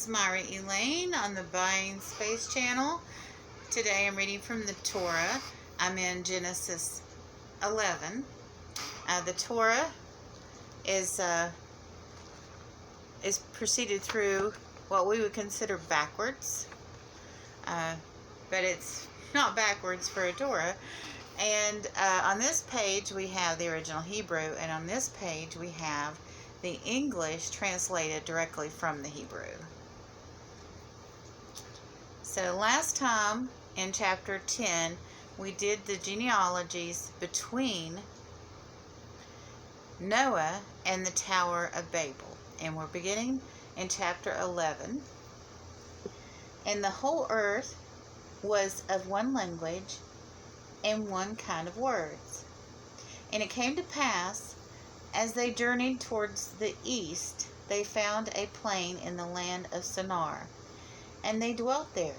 is Myra Elaine on the Buying Space channel. Today I'm reading from the Torah. I'm in Genesis 11. The Torah is proceeded through what we would consider backwards, but it's not backwards for a Torah. And on this page we have the original Hebrew, and on this page we have the English translated directly from the Hebrew. So last time in chapter 10 we did the genealogies between Noah and the Tower of Babel, and we're beginning in chapter 11. And the whole earth was of one language and one kind of words. And it came to pass, as they journeyed towards the east, they found a plain in the land of Shinar, and they dwelt there.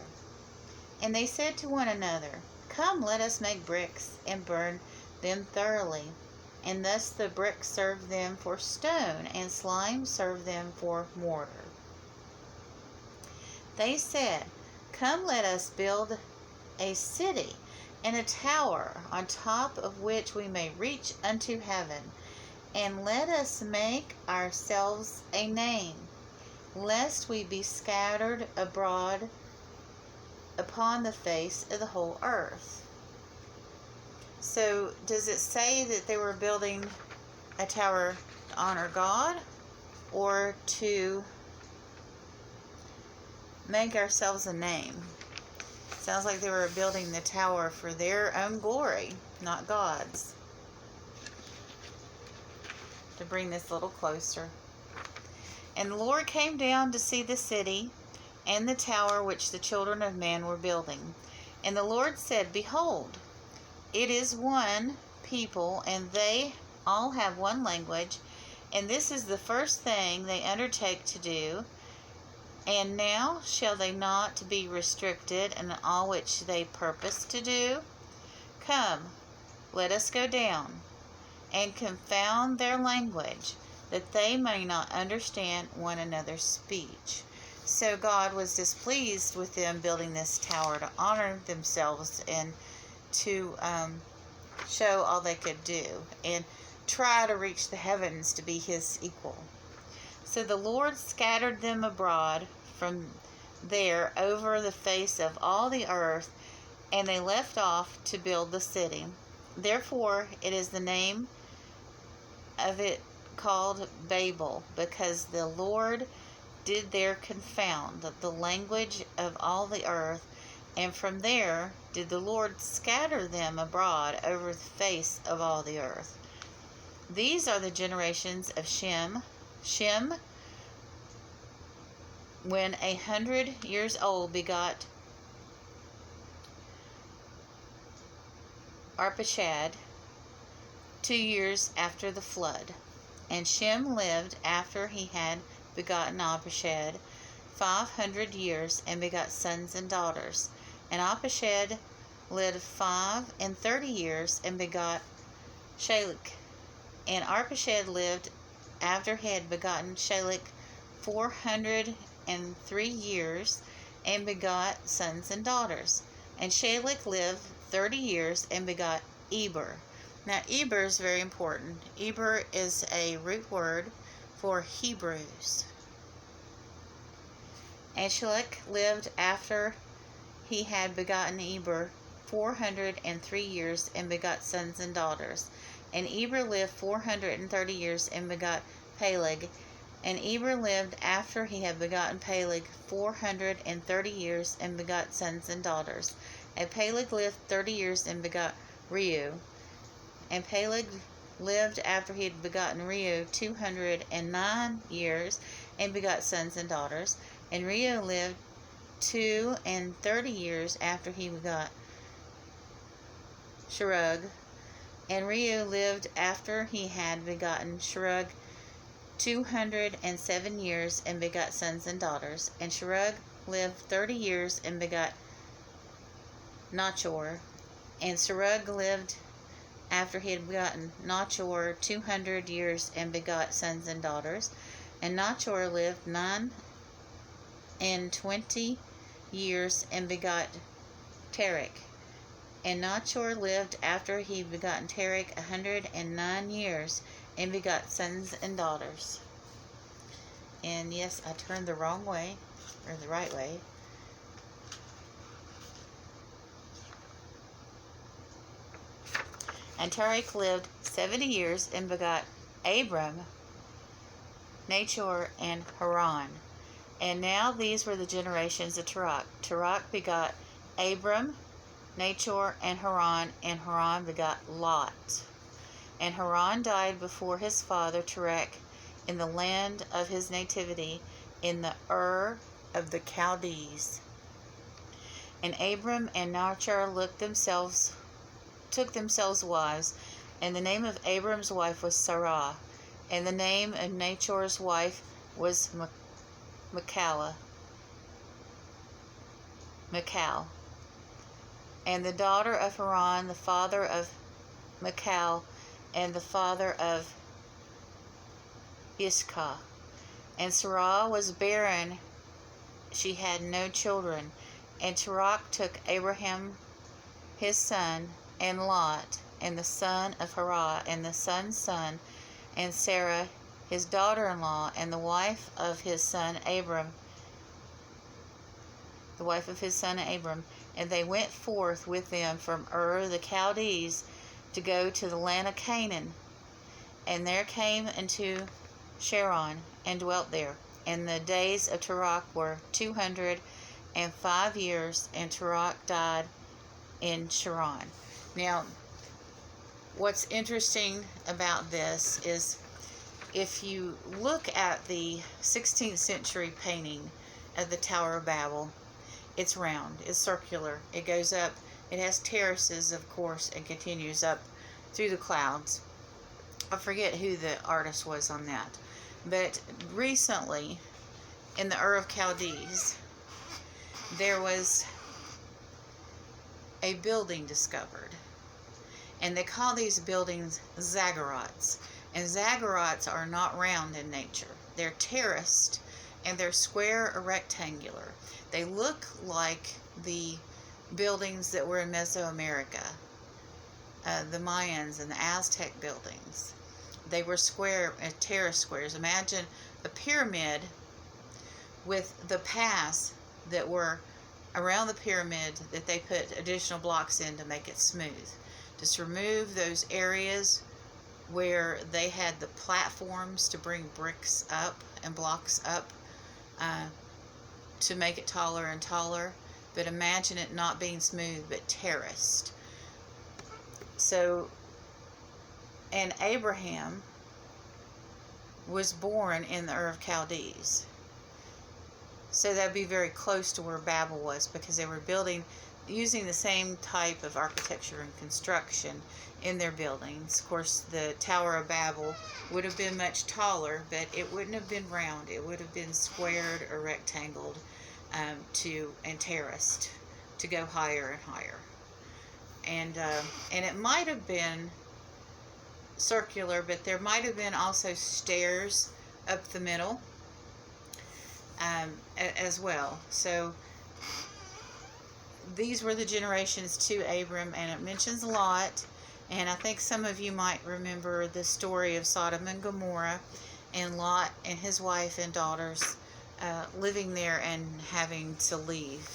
And they said to one another, Come, let us make bricks, and burn them thoroughly. And thus the bricks served them for stone, and slime served them for mortar. They said, Come, let us build a city, and a tower, on top of which we may reach unto heaven. And let us make ourselves a name, lest we be scattered abroad upon the face of the whole earth. So, does it say that they were building a tower to honor God, or to make ourselves a name? Sounds like they were building the tower for their own glory, not God's. To bring this a little closer. And the Lord came down to see the city and the tower which the children of man were building. And the Lord said, Behold, it is one people, and they all have one language, and this is the first thing they undertake to do. And now shall they not be restricted in all which they purpose to do? Come, let us go down, and confound their language, that they may not understand one another's speech. So God was displeased with them building this tower to honor themselves and to show all they could do and try to reach the heavens to be his equal. So the Lord scattered them abroad from there over the face of all the earth, and they left off to build the city. Therefore it is the name of it called Bable, because the Lord did there confound the language of all the earth, and from there did the Lord scatter them abroad over the face of all the earth. These are the generations of Shem. Shem, when 100 years old, begot Arpachshad 2 years after the flood. And Shem lived after he had begotten Arpachshad 500 years, and begot sons and daughters. And Arpachshad lived 35 years, and begot Shelek. And Arpachshad lived after he had begotten Shelek 403 years, and begot sons and daughters. And Shelek lived 30 years, and begot Eber. Now, Eber is very important. Eber is a root word for Hebrews. And Shelek lived after he had begotten Eber 403 years, and begot sons and daughters. And Eber lived 430 years, and begot Peleg. And Eber lived after he had begotten Peleg 430 years, and begot sons and daughters. And Peleg lived 30 years, and begot Reu. And Peleg lived after he had begotten Reu 209 years, and begot sons and daughters. And Reu lived 230 years after he begot Sherug. And Reu lived after he had begotten Sherug 207 years, and begot sons and daughters. And Sherug lived 30 years, and begot Nachor. And Sherug lived after he had begotten Nachor 200 years, and begot sons and daughters. And Nachor lived and 20 years, and begot Terach. And Nachor lived after he begotten Terach 109 years, and begot sons and daughters. And yes, I turned the wrong way, or the right way. And Terach lived 70 years, and begot Abram, Nachor, and Haran. And now these were the generations of Terach. Terach begot Abram, Nachor, and Haran begot Lot. And Haran died before his father Terach in the land of his nativity, in the Ur of the Chaldees. And Abram and Nachor took themselves wives, and the name of Abram's wife was Sarah, and the name of Nachor's wife was Michal. And the daughter of Haran, the father of Michal, and the father of Iscah. And Sarah was barren, she had no children. And Terach took Abraham his son, and Lot, and the son of Haran, and the son's son, and Sarah his daughter-in-law, and the wife of his son Abram, and they went forth with them from Ur the Chaldees to go to the land of Canaan. And there came unto Sharon, and dwelt there. And the days of Terach were 205 years, and Terach died in Sharon. Now, what's interesting about this is, if you look at the 16th century painting of the Tower of Babel, it's round, it's circular, it goes up, it has terraces, of course, and continues up through the clouds. I forget who the artist was on that. But recently, in the Ur of Chaldees, there was a building discovered. And they call these buildings zaggurats. And zaggurats are not round in nature. They're terraced, and they're square or rectangular. They look like the buildings that were in Mesoamerica, the Mayans and the Aztec buildings. They were square, terrace squares. Imagine a pyramid with the paths that were around the pyramid that they put additional blocks in to make it smooth. Just remove those areas where they had the platforms to bring bricks up and blocks up to make it taller and taller. But imagine it not being smooth but terraced. So, and Abraham was born in the Ur of Chaldees. So that'd be very close to where Babel was, because they were building using the same type of architecture and construction in their buildings. Of course, the Tower of Babel would have been much taller, but it wouldn't have been round. It would have been squared or rectangled and terraced to go higher and higher. And it might have been circular, but there might have been also stairs up the middle as well. So these were the generations to Abram, and it mentions Lot. And I think some of you might remember the story of Sodom and Gomorrah, and Lot and his wife and daughters living there and having to leave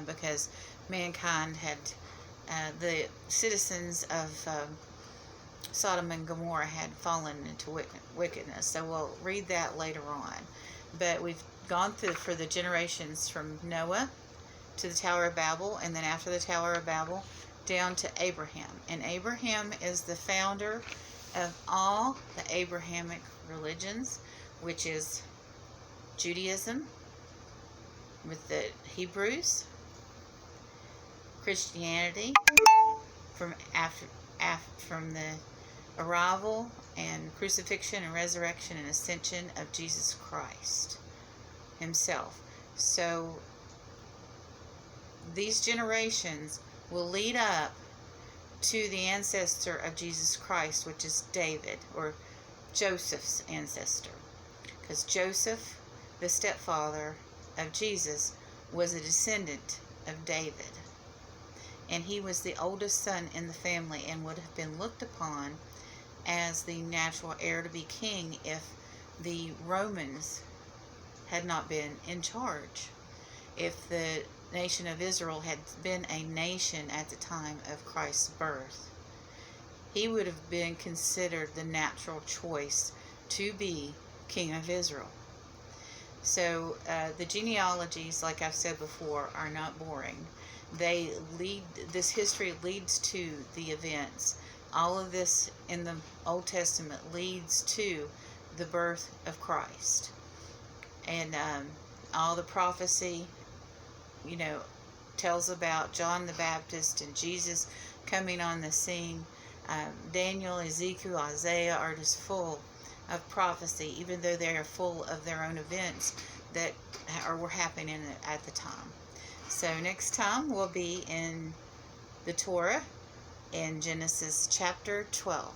because mankind had, the citizens of Sodom and Gomorrah had fallen into wickedness. So we'll read that later on. But we've gone through for the generations from Noah to the Tower of Babel, and then after the Tower of Babel down to Abraham. And Abraham is the founder of all the Abrahamic religions, which is Judaism with the Hebrews, Christianity from the arrival and crucifixion and resurrection and ascension of Jesus Christ himself. So these generations will lead up to the ancestor of Jesus Christ, which is David, or Joseph's ancestor. Because Joseph, the stepfather, of Jesus was a descendant of David. And he was the oldest son in the family and would have been looked upon as the natural heir to be king if the Romans had not been in charge. If the nation of Israel had been a nation at the time of Christ's birth, he would have been considered the natural choice to be king of Israel. So the genealogies, like I've said before, are not boring. This history leads to the events. All of this in the Old Testament leads to the birth of Christ. And all the prophecy, tells about John the Baptist and Jesus coming on the scene. Daniel, Ezekiel, Isaiah are just full of prophecy, even though they are full of their own events that were happening at the time. So next time we'll be in the Torah in Genesis chapter 12.